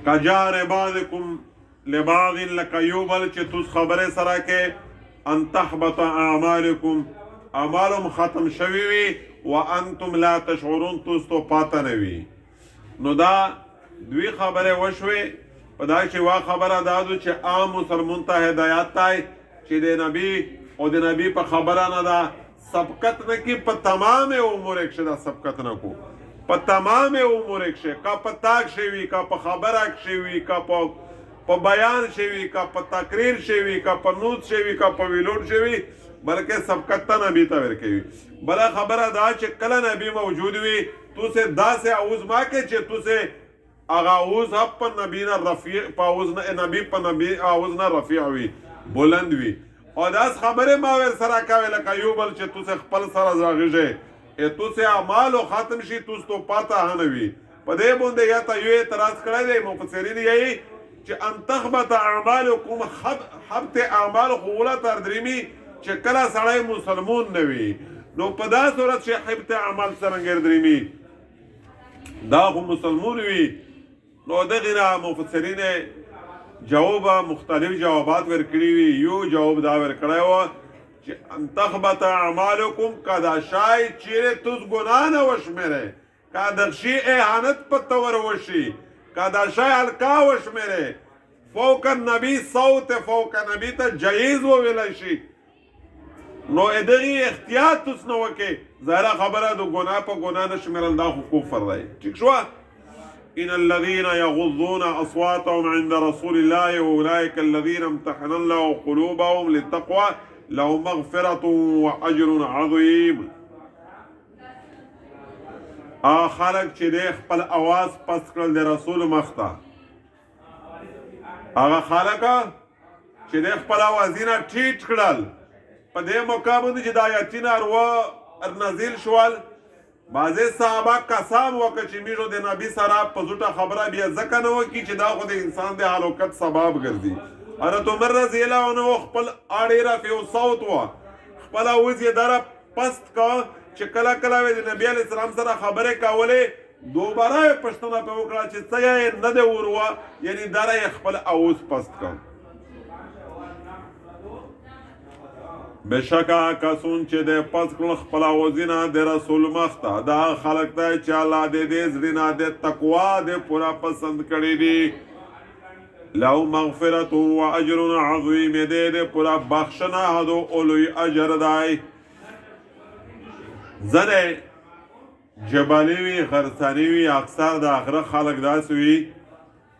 کجار بعضکم لبعض لکه یو بل چې توس خبرې سره کې ان تحبط اعمالکم اعمالم ختم شوي وي وانتم لا تشعرون توس تو پاته نه وي. نو دا دوی خبرې وشوې په دا چې وا خبره دا ده چې عام مسلمون ته هدایت دی چې د نبی او د نبی په خبره نه ده سبقت نه کی په تمام امور کې دا سبقت نه کو په تمام امور کې کا په تاک شوی کا په خبره شوی کا په بیان شوی کا په تقریر شوی کا په نوت شوی کا په ویلوډ شوی بلکې سبقت ته نبی ته ورکوي. بل خبره دا چې کله نبی موجود وي تو سے دا سے اعوذ ما کې چې تو سے اغا اعوذ په نبی نه رفیع په اعوذ نبی په نبی اعوذ نه رفیع وي بلند وي او داس خبره ما ور سره کوي لکه یو بل چې تو سے خپل سره راغږي تو سے اعمال ختم شي تو ستو پاته هنوي په دې باندې یا ته یو اعتراض کړی دی مفسرین یې چې ان تخبط اعمالکم حبط اعمال خوله تر دریمی چې کله سړی مسلمون نه وي نو په دا صورت چې حبط اعمال څرنګه دریمی دا خو مسلمون وي نو دغه نه مفسرین جواب مختلف جوابات ورکړي وي. یو جواب دا ورکړی و چې ان تخبط اعمالکم کدا شای چیرې توس ګناه نه وشمېرې کدا شی اهانت په تور وشي کدا شای الکا وشمېرې فوق النبی صوت فوق نبی ته جایز وویلی شي نو ادغی احتیاط توس نه وکې ظاهره خبره د ګناه په ګناه نه شمېرل دا خو کفر دی. ټیک شوه. ان الذين يغضون اصواتهم عند رسول الله واولئك الذين امتحن الله قلوبهم للتقوى لهم مغفرة واجر عظيم. خلق چې د خپل اواز پس کړل د رسول مخته هغه خلق چې د خپل اوازونه ټیټ کړل په دې موقع باندې چې د آیاتونه اروا نازل شول بعضې صحابه قسم وکړه چې موږ د نبي سره په زوټه خبره بیا ځکه نه وکړي چې دا خو د انسان د هلاکت سبب ګرځي. حضرت عمر رضی الله عنه خپل اړې رفع صوت و خپل اوز یې دره پست کا چې کله کله د نبی علیه السلام سره خبرې کولې دوباره یې پوښتنه پرې وکړه چې څه یې نه دی وروه یعنې دره یې خپل اوز پست کړ. بشکه کسون چې د پس کړل خپل اوازونه د رسول مخته دا خلق ته چې الله دې زړه نه د تقوا د پورا پسند کړی دي لو مغفرت و اجر عظیم دې پورا بخښنه هدو اولوی اجر دی. ځنې جبالي وي غرڅاني وي اکثر د آخره خلق داسې وي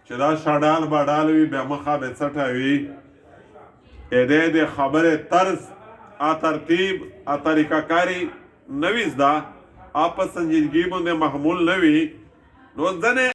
چې دا شډال بډال وي بیا مخه به څټه وي د خبرې طرز ترتیب طریقه کاری نوی زده په سنجیدګي باندې محمول نه وي نو ځنې